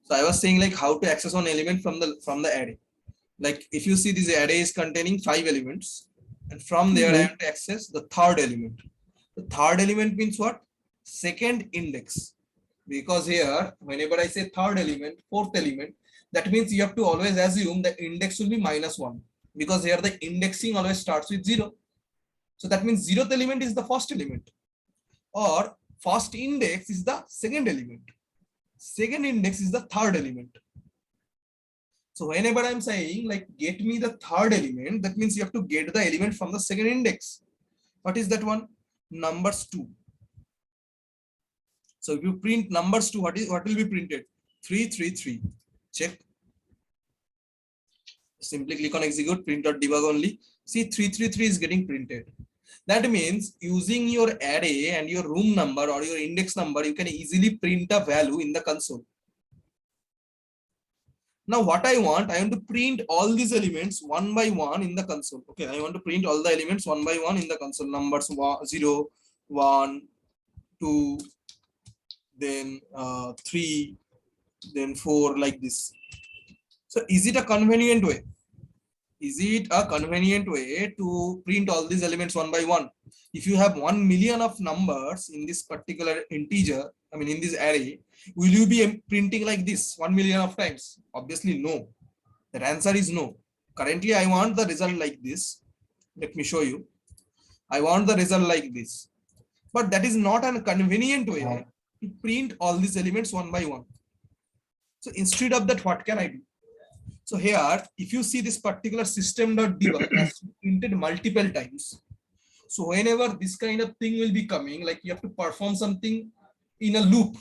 So I was saying like how to access one element from the array. Like if you see this array is containing 5 elements, and from there I have to access the third element. The third element means what? Second index. Because here whenever I say third element, fourth element, that means you have to always assume the index will be -1, because here the indexing always starts with 0. So that means 0th element is the first element, or first index is the second element, second index is the third element. So whenever I'm saying like get me the third element, that means you have to get the element from the second index. What is that one? Numbers 2. So if you print numbers 2, what will be printed? 333. Check. Simply click on execute, print.debug only. See, 333 is getting printed. That means using your array and your room number or your index number, you can easily print a value in the console. Now what I want to print all these elements one by one in the console. Okay, I want to print all the elements one by one in the console. Numbers 0, 1, 2, then 3, then 4, like this. So is it a convenient way? Is it a convenient way to print all these elements one by one? If you have 1 million of numbers in this particular integer, I mean in this array, will you be printing like this 1 million of times? Obviously no. The answer is no. Currently I want the result like this. Let me show you. I want the result like this. But that is not a convenient way to print all these elements one by one. So instead of that, what can I do? So here, if you see this particular system.debug has printed multiple times. So whenever this kind of thing will be coming, like you have to perform something in a loop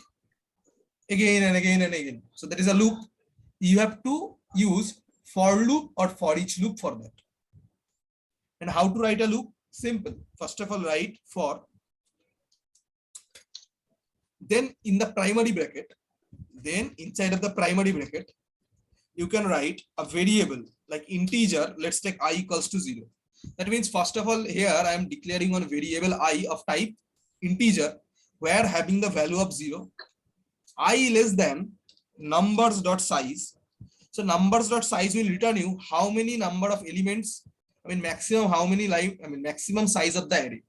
again and again and again. So there is a loop. You have to use for loop or for each loop for that. And how to write a loop? Simple. First of all, write for. Then in the primary bracket, then inside of the primary bracket, you can write a variable like integer. Let's take I equals to 0. That means first of all here I am declaring one variable I of type integer, where having the value of 0, I less than numbers dot size. So numbers dot size will return you how many number of elements, I mean maximum how many maximum size of the array,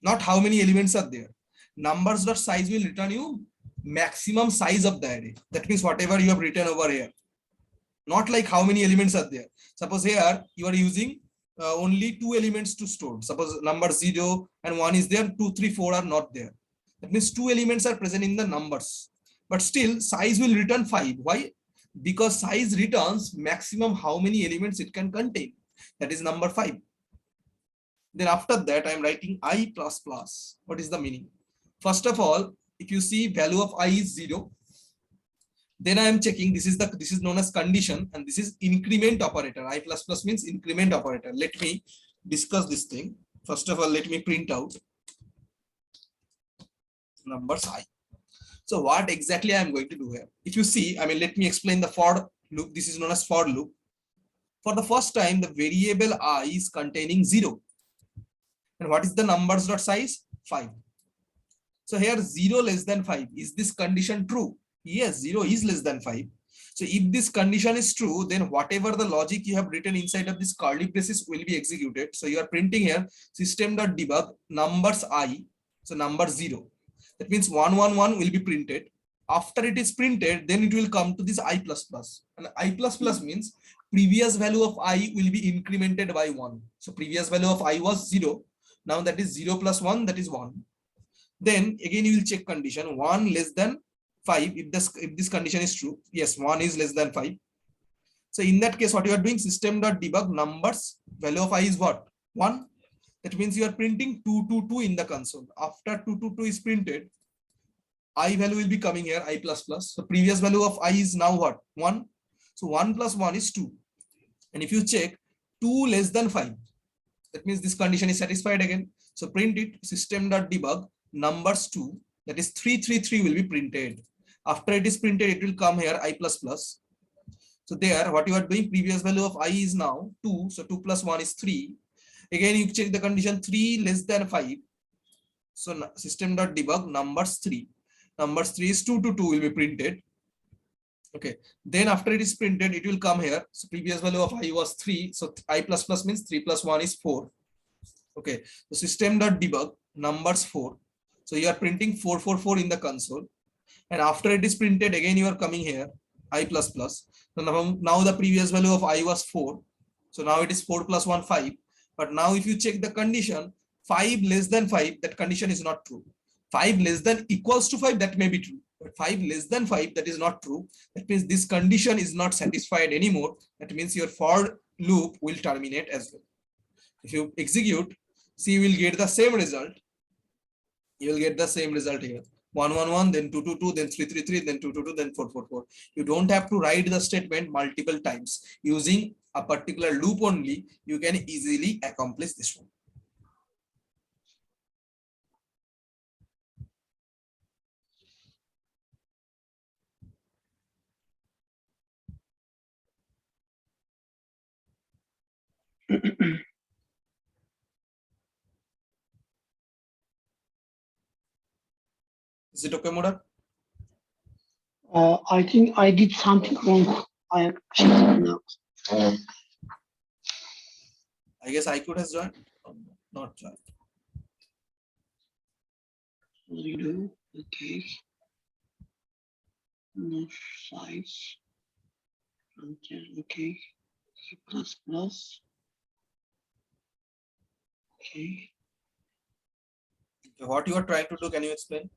not how many elements are there. Numbers dot size will return you maximum size of the array. That means whatever you have written over here, not like how many elements are there. Suppose here you are using only 2 elements to store. Suppose number 0 and 1 is there, 2, 3, 4 are not there. That means 2 elements are present in the numbers, but still size will return 5. Why? Because size returns maximum how many elements it can contain. That is number 5. Then after that I am writing I plus plus. What is the meaning? First of all, if you see value of I is 0, then I am checking this is known as condition, and this is increment operator. I plus plus means increment operator. Let me discuss this thing. First of all, let me print out numbers I. So what exactly I am going to do here? If you see, I mean, let me explain the for loop. This is known as for loop. For the first time, the variable I is containing 0. And what is the numbers dot size? 5. So here 0 less than 5. Is this condition true? Yes, 0 is less than 5. So if this condition is true, then whatever the logic you have written inside of this curly braces will be executed. So you are printing here system.debug numbers I. So number 0. That means 111 will be printed. After it is printed, then it will come to this I plus plus. And I plus plus means previous value of I will be incremented by 1. So previous value of I was 0. Now that is 0 plus 1, that is 1. Then again you will check condition 1 less than 5. If this condition is true, yes, 1 is less than 5. So in that case, what you are doing, system.debug numbers, value of I is what? 1. That means you are printing 222 in the console. After 222 is printed, I value will be coming here, I plus plus. So previous value of I is now what? 1. So 1 plus 1 is 2. And if you check 2 less than 5, that means this condition is satisfied again. So print it, system.debug numbers 2, that is 333 will be printed. After it is printed, it will come here I plus plus. So there, what you are doing, previous value of I is now 2. So 2 plus 1 is 3. Again, you check the condition 3 less than 5. So system.debug numbers 3. Numbers 3 is 2 to 2 will be printed. Okay, then after it is printed, it will come here. So previous value of I was 3. So I plus plus means 3 plus 1 is 4. Okay, so system.debug numbers 4. So you are printing 444 in the console. And after it is printed, again you are coming here, I plus plus. So now the previous value of I was 4. So now it is 4 plus 1, 5. But now if you check the condition, 5 less than 5, that condition is not true. 5 less than equals to 5, that may be true. But 5 less than 5, that is not true. That means this condition is not satisfied anymore. That means your for loop will terminate as well. If you execute, see, you will get the same result. You will get the same result here. 111, then 222, then 333, then 222, then 444. You don't have to write the statement multiple times. Using a particular loop only, you can easily accomplish this one. Is it okay, Murat? I think I did something wrong. I am checking now. I guess I could have joined. Not joined. Redo. Okay. No size. Okay. C plus plus. Okay. What you are trying to do, can you explain?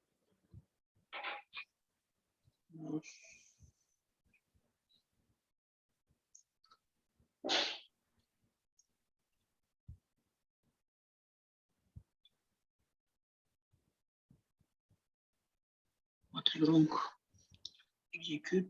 No. What is wrong? Execute.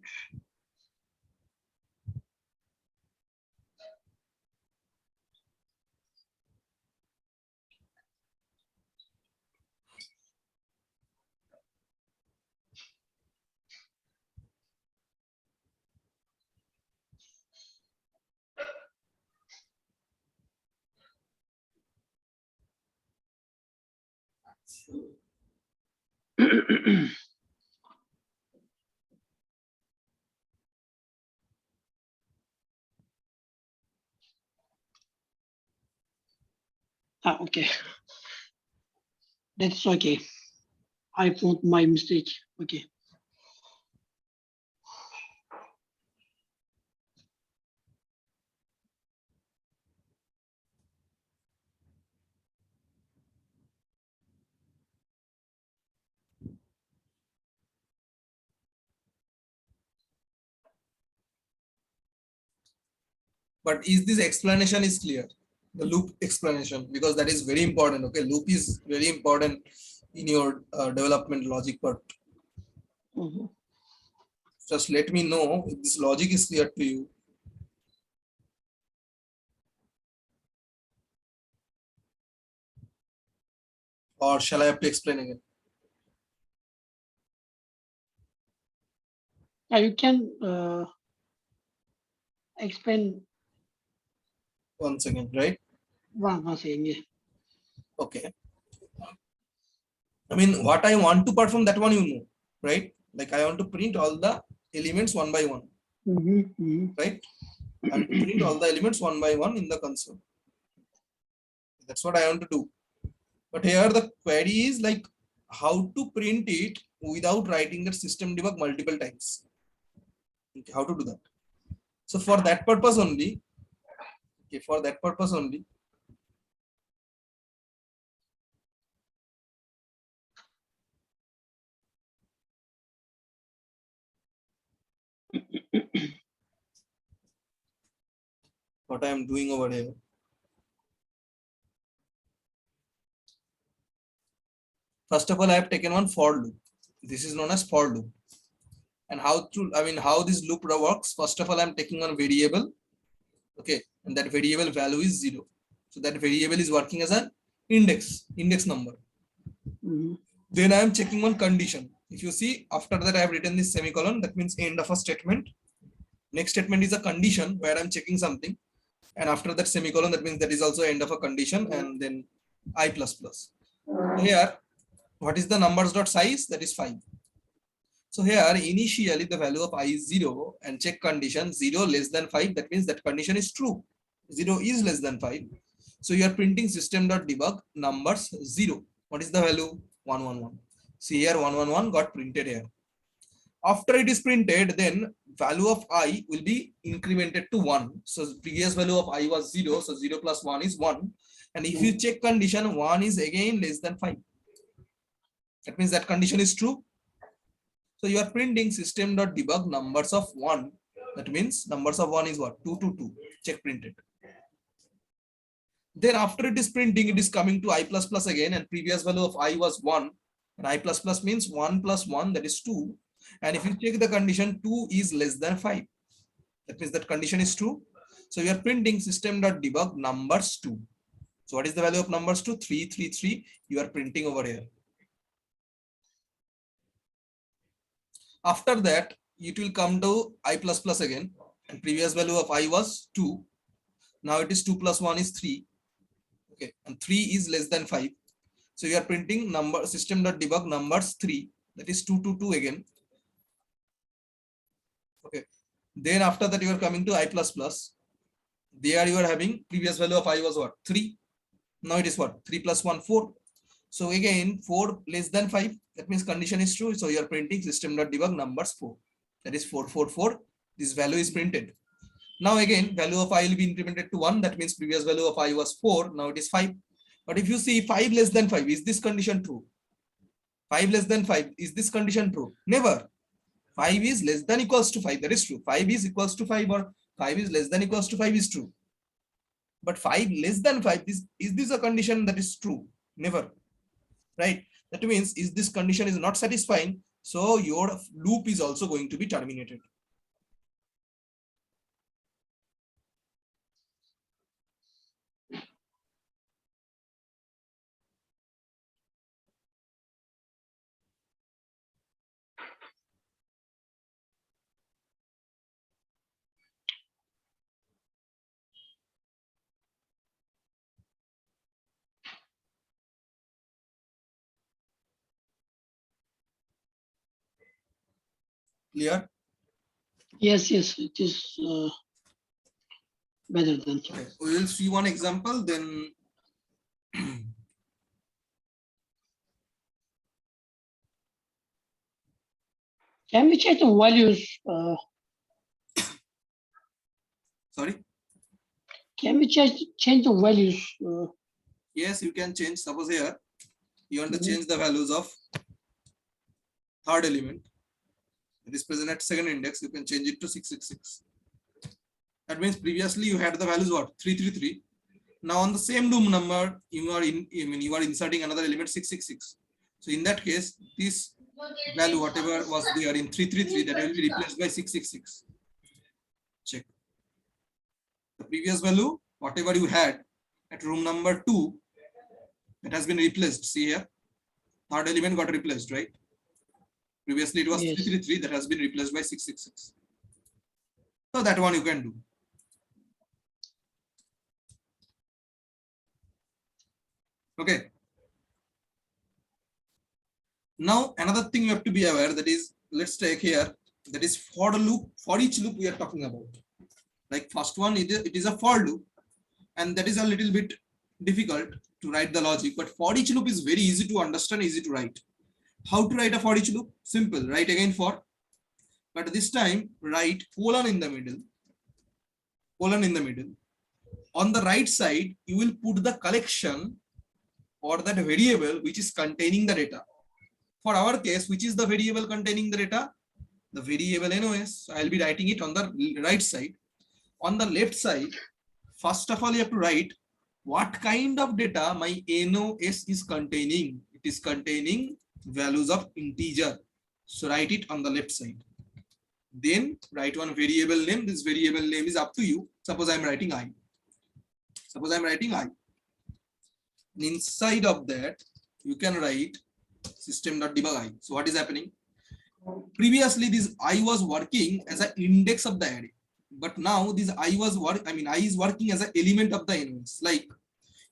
Okay. That's okay. I found my mistake. Okay. But is this explanation is clear? The loop explanation, because that is very important. Okay, loop is very important in your development logic part. Mhm. Just let me know if this logic is clear to you. Or shall I have to explain again? Yeah, you can explain Once again, right? one second. Yeah. Okay. I mean, what I want to perform, that one you know, right? Like I want to print all the elements one by one, right? And print all the elements one by one in the console. That's what I want to do. But here the query is like how to print it without writing the system debug multiple times. Okay, how to do that? So for that purpose only, okay, for that purpose only, what I am doing over here. First of all, I have taken one for loop. This is known as for loop. And how to, I mean, how this loop works. First of all, I'm taking one variable. Okay, and that variable value is 0. So that variable is working as an index number. Then I am checking one condition. If you see, after that I have written this semicolon, that means end of a statement. Next statement is a condition where I'm checking something. And after that semicolon, that means that is also end of a condition, and then I plus plus. Here, what is the numbers dot size? That is 5. So here initially the value of I is 0 and check condition 0 less than 5. That means that condition is true. 0 is less than 5. So you are printing system.debug numbers 0. What is the value? 111. See here 111 got printed here. After it is printed, then value of I will be incremented to 1. So previous value of I was 0. So 0 plus 1 is 1. And if you check condition, 1 is again less than 5. That means that condition is true. So you are printing system.debug numbers of 1. That means numbers of 1 is what? 2 to 2. Check printed. Then after it is printing, it is coming to I++ again, and previous value of I was 1. And I++ means 1 plus 1, that is 2. And if you check the condition, 2 is less than 5. That means that condition is true. So you are printing system.debug numbers 2. So what is the value of numbers 2? 333. You are printing over here. After that, it will come to I++ again, and previous value of I was 2. Now it is 2 plus 1 is 3. Okay, and 3 is less than 5. So you are printing number system.debug numbers 3. That is 2 to 2 again. Okay. Then after that you are coming to I++. There you are having previous value of I was what? 3. Now it is what? 3 plus 1, 4. So again 4 less than 5. That means condition is true. So you are printing system.debug numbers 4. That is 444. This value is printed. Now again value of I will be incremented to 1. That means previous value of I was 4. Now it is 5. But if you see 5 less than 5, is this condition true? 5 less than 5, is this condition true? Never. 5 is less than equals to 5. That is true. 5 is equals to 5 or 5 is less than equals to 5 is true. But 5 less than 5, is this a condition that is true? Never. Right? That means is this condition is not satisfying. So your loop is also going to be terminated. Clear? Yes, it is better than. Okay. We will see one example, then Can we check the values? sorry. Can we change the values? Yes, you can change. Suppose here you want to change the values of third element. It is present at second index. You can change it to 666. That means previously you had the values what? 333. Now on the same loop number, you are inserting another element 666. So in that case, this value, whatever was there in 333, that will be replaced by 666. Check. The previous value, whatever you had at room number 2, that has been replaced. See here, third element got replaced, right? Previously it was 333, that has been replaced by 666. So that one you can do. Okay. Now another thing you have to be aware, that is, let's take here, that is for loop, for each loop we are talking about. Like first one, it is a for loop, and that is a little bit difficult to write the logic, but for each loop is very easy to understand, easy to write. How to write a for each loop? Simple, write again for, but this time write colon in the middle, colon in the middle. On the right side, you will put the collection or that variable which is containing the data. For our case, which is the variable containing the data? The variable NOS. So I'll be writing it on the right side. On the left side, first of all, you have to write what kind of data my NOS is containing. It is containing values of integer. So write it on the left side. Then write one variable name. This variable name is up to you. Suppose I'm writing I. Suppose I'm writing I. And inside of that, you can write system.debug I. So what is happening? Previously, this I was working as an index of the array, but now this I is working as an element of the NOS. Like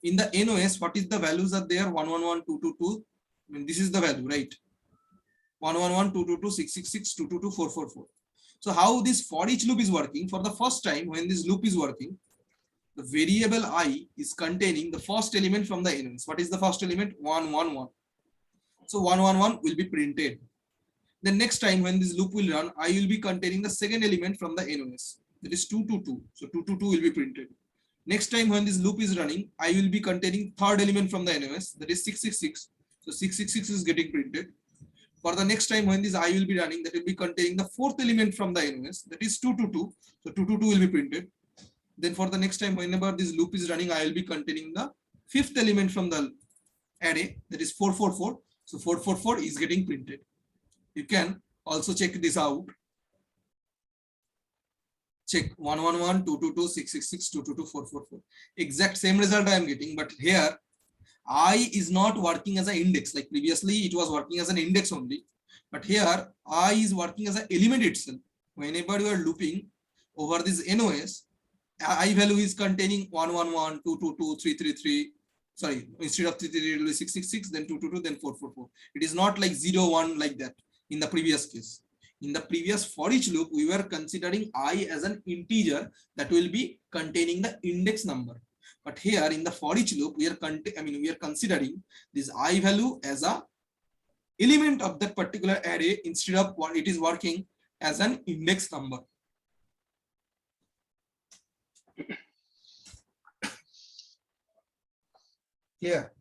in the NOS, what is the values are there? 111, 222. I mean, this is the value, right? 111, 222, 666, 222, 444. So how this for each loop is working? For the first time, when this loop is working, the variable I is containing the first element from the NOS. What is the first element? 111. So 111 will be printed. The next time when this loop will run, I will be containing the second element from the NOS. That is 222. So 222 will be printed. Next time when this loop is running, I will be containing third element from the NOS. That is 666. So 666 is getting printed. For the next time when this I will be running, that will be containing the fourth element from the NOS. That is 222. So 222 will be printed. Then for the next time, whenever this loop is running, I will be containing the fifth element from the array. That is 444. So 444 is getting printed. You can also check this out. Check 111, 222, 666, 222, 444. Exact same result I am getting, but here I is not working as an index. Like previously, it was working as an index only, but here I is working as an element itself. Whenever you are looping over this NOS, I value is containing 111, 222, 333. Sorry, instead of 333, it will be 666, then 222, then 444. It is not like 0, 1 like that in the previous case. In the previous for each loop, we were considering I as an integer that will be containing the index number. But here in the for each loop, we are considering this I value as a element of that particular array instead of what it is working as an index number. Here.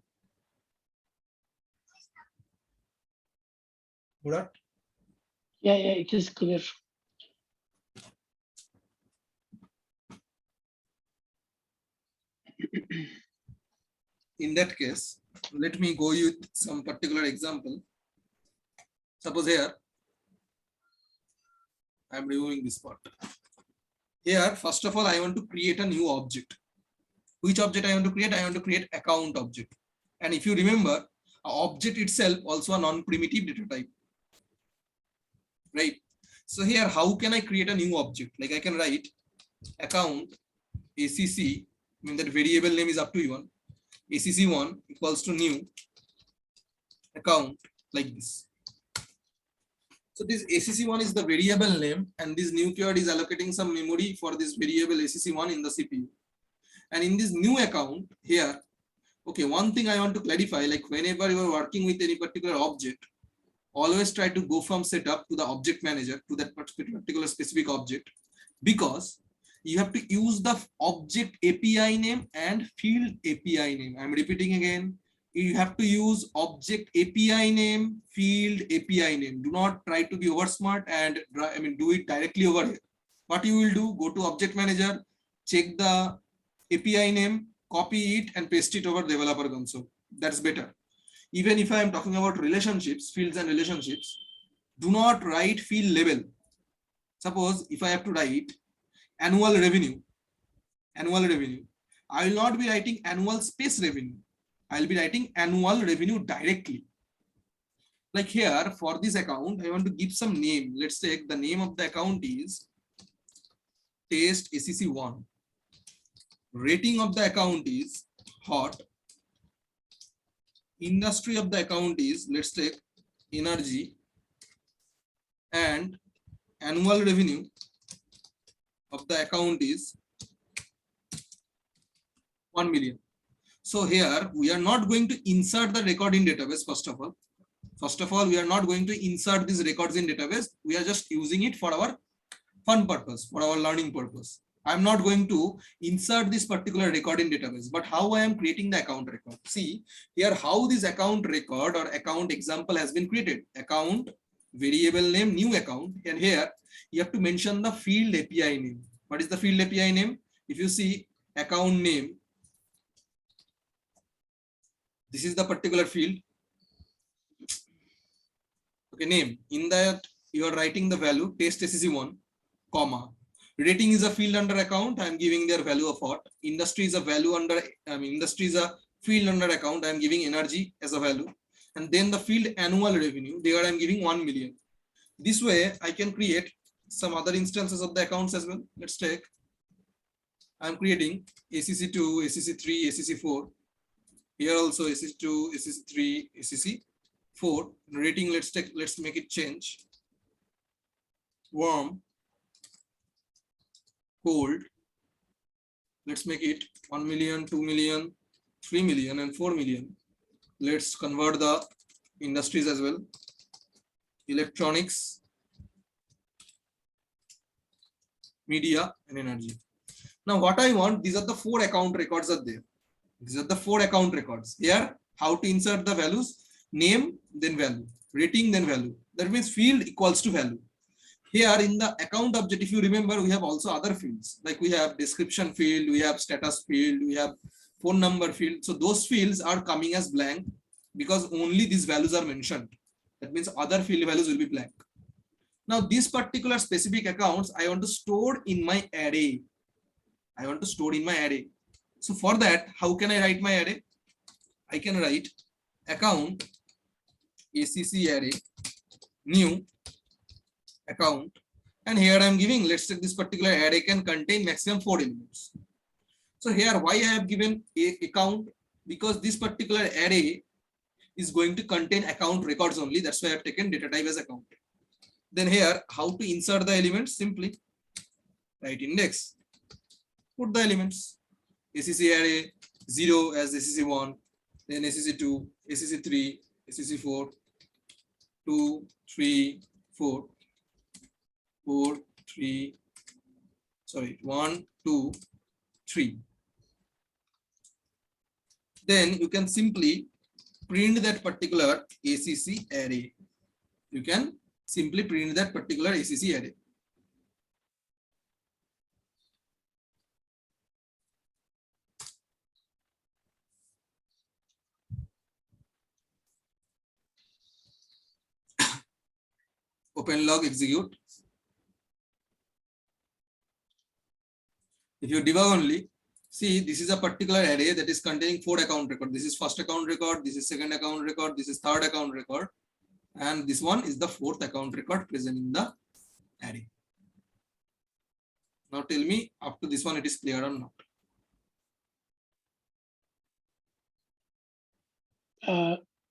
Murat? Yeah, it is clear. In that case, let me go with some particular example. Suppose here, I am removing this part. Here, first of all, I want to create a new object. Which object I want to create? I want to create account object. And if you remember, an object itself also a non-primitive data type. Right? So here, how can I create a new object? Like I can write account ACC, I mean that variable name is up to you. ACC1 equals to new account like this. So this ACC1 is the variable name, and this new keyword is allocating some memory for this variable ACC1 in the CPU. And in this new account here, okay, one thing I want to clarify, like whenever you are working with any particular object, always try to go from setup to the object manager to that particular specific object, because you have to use the object API name and field API name. I'm repeating again. You have to use object API name, field API name. Do not try to be over smart and do it directly over here. What you will do, go to object manager, check the API name, copy it and paste it over developer console. That's better. Even if I am talking about relationships, fields and relationships, do not write field label. Suppose if I have to write annual revenue, I will not be writing annual space revenue. I will be writing annual revenue directly. Like here for this account, I want to give some name. Let's take the name of the account is test ACC1. Rating of the account is hot. Industry of the account is, let's take energy, and annual revenue of the account is 1 million. So here we are not going to insert the record in database. First of all, we are not going to insert these records in database. We are just using it for our fun purpose, for our learning purpose. I'm not going to insert this particular record in database, but how I am creating the account record. See here how this account record or account example has been created. Account, variable name, new account, and here you have to mention the field API name. What is the field API name? If you see account name, this is the particular field. Okay, name. In that you are writing the value test ACC1, comma. Rating is a field under account. I am giving their value of what. Industry is a value under. Industry is a field under account. I am giving energy as a value, and then the field annual revenue. There I am giving 1 million. This way I can create some other instances of the accounts as well. Let's take. I am creating ACC2, ACC3, ACC4. Here also ACC2, ACC3, ACC4. 4. Rating, let's make it change. Warm, cold. Let's make it 1 million, 2 million, 3 million, and 4 million. Let's convert the industries as well. Electronics, media, and energy. Now what I want, these are the 4 account records are there. These are the 4 account records. Here, how to insert the values: name, then value, rating, then value. That means field equals to value. Here in the account object, if you remember, we have also other fields, like we have description field, we have status field, we have phone number field. So those fields are coming as blank because only these values are mentioned. That means other field values will be blank. Now these particular specific accounts I want to store in my array. I want to store in my array. So for that, how can I write my array? I can write account ACC array new account, and here I am giving, let's take this particular array can contain maximum 4 elements. So here why I have given a account, because this particular array is going to contain account records only. That's why I have taken data type as account. Then here, how to insert the elements? Simply write index, put the elements. ACC array 0 as ACC1, then ACC2, ACC3, ACC4, 2, 3, 4, 4, 3, sorry, 1, 2, 3. Then you can simply print that particular ACC array. You can simply print that particular ACC array. Open log, execute. If you debug only, see, this is a particular array that is containing 4 account record. This is first account record, this is second account record, this is third account record, and this one is the 4th account record present in the array. Now tell me, up to this one it is clear or not?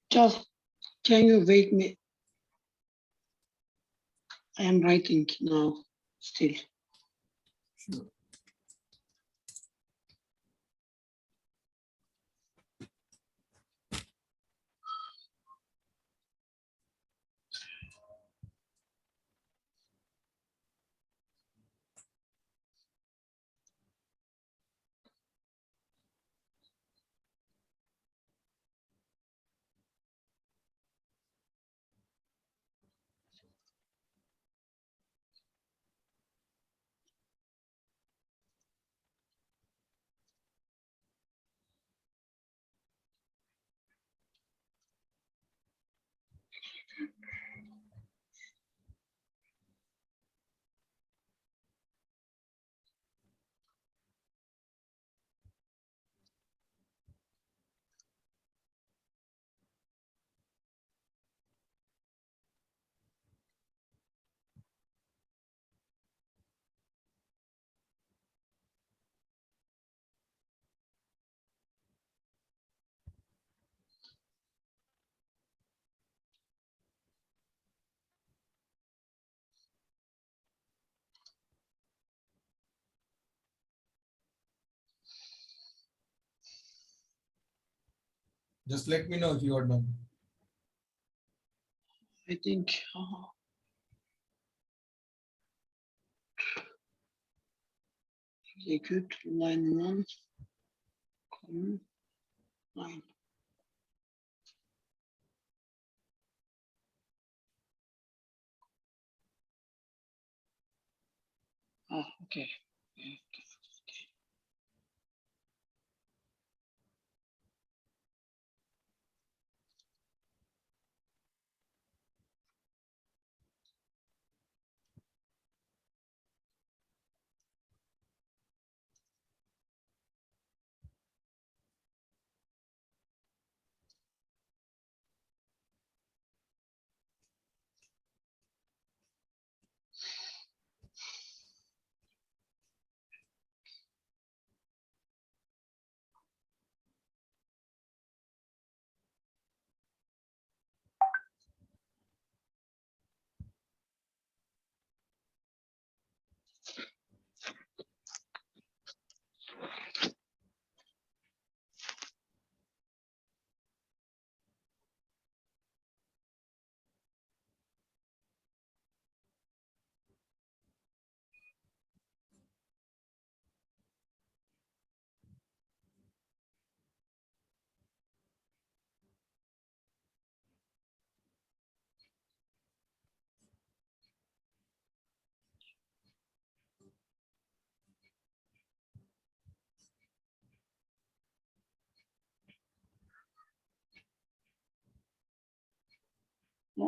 Just can you wait me? I am writing now still. Sure. Just let me know if you are done. I think execute line 1, column 9. Okay.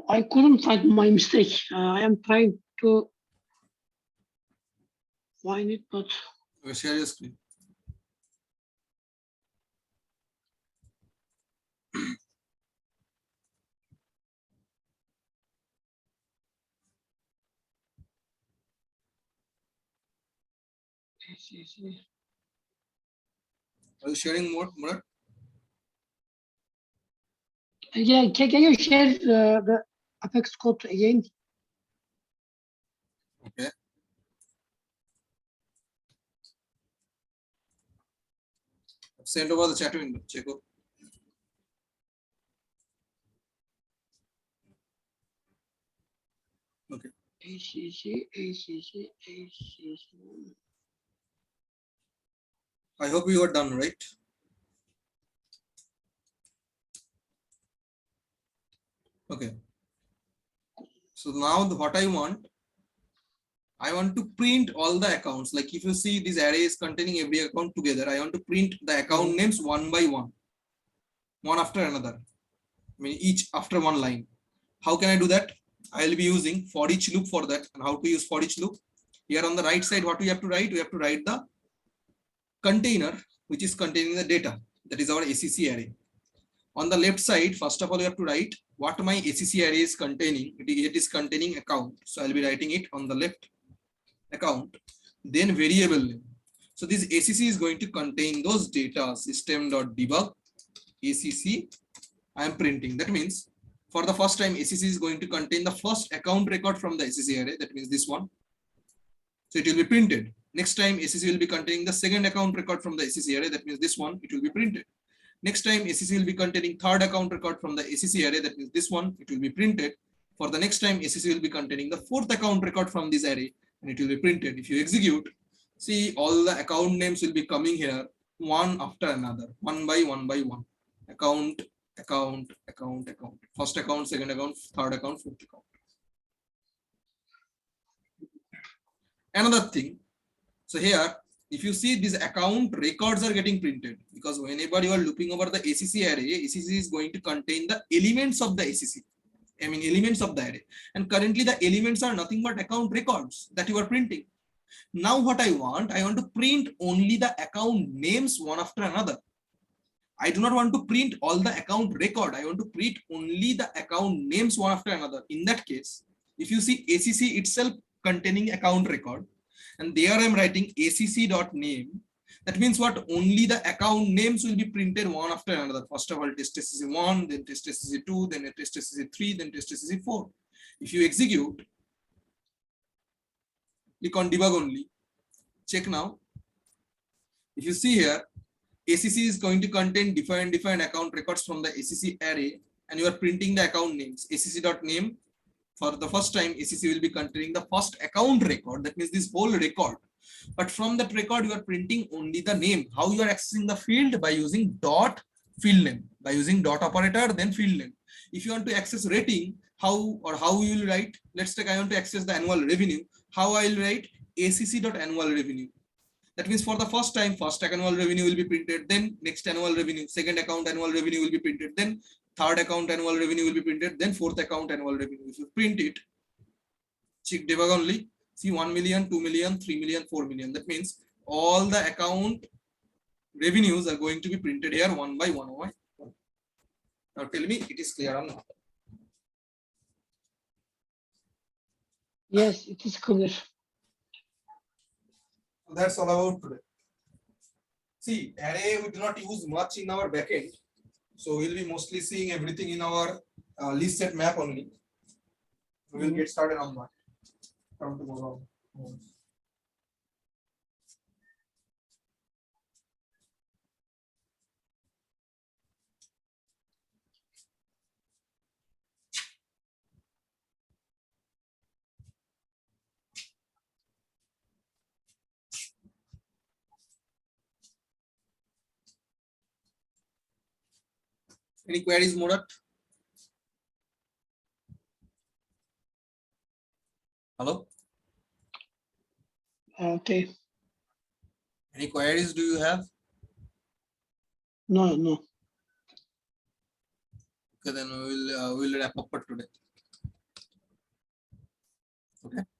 I couldn't find my mistake. I am trying to find it, but Okay, share your screen. Are you sharing more, Murad? yeah, can you share the Apex code again? Okay. Send over the chat window. Check out. Okay. ACC. I hope you are done, right? Okay. So now what I want to print all the accounts. Like if you see this array is containing every account together, I want to print the account names one by one after another. I mean, each after one line. How can I do that? I'll be using for each loop for that. And how to use for each loop? Here on the right side, what we have to write? We have to write the container, which is containing the data. That is our ACC array. On the left side, first of all, you have to write what my ACC array is containing. It is containing account. So I'll be writing it on the left account, then variable name. So this ACC is going to contain those data system.debug ACC. I am printing. That means for the first time, ACC is going to contain the first account record from the ACC array. That means this one. So it will be printed. Next time, ACC will be containing the second account record from the ACC array. That means this one. It will be printed. Next time, ACC will be containing third account record from the ACC array. That means this one. It will be printed. For the next time, ACC will be containing the fourth account record from this array, and it will be printed. If you execute, see all the account names will be coming here one after another, one by one by one. Account. First account, second account, third account, fourth account. Another thing. So here, if you see these account records are getting printed, because whenever you are looping over the ACC array, ACC is going to contain the elements of the ACC. I mean elements of the array. And currently the elements are nothing but account records that you are printing. Now what I want to print only the account names one after another. I do not want to print all the account record. I want to print only the account names one after another. In that case, if you see ACC itself containing account record, and there I am writing acc.name, that means what? Only the account names will be printed one after another. First of all, test SCC1, then test SCC2, then test SCC3, then test SCC4. If you execute, click on debug only. Check now. If you see here, ACC is going to contain defined account records from the ACC array, and you are printing the account names. acc.name, for the first time, ACC will be containing the first account record. That means this whole record. But from that record, you are printing only the name. How you are accessing the field? By using dot field name. By using dot operator, then field name. If you want to access rating, how you will write? Let's take I want to access the annual revenue. How I will write? acc.annual revenue. That means for the first time, first annual revenue will be printed, then next annual revenue, second account annual revenue will be printed, then third account annual revenue will be printed, then fourth account annual revenue. If you print it, check debug only, see 1 million, 2 million, 3 million, 4 million. That means all the account revenues are going to be printed here one by one. Now tell me it is clear or not? Yes, it is clear. That's all about today. See, array we do not use much in our backend, so we'll be mostly seeing everything in our list set map only. We will get started on that from tomorrow. Any queries, Murat? Hello? Okay. Any queries do you have? No. Okay, then we'll wrap up for today. Okay.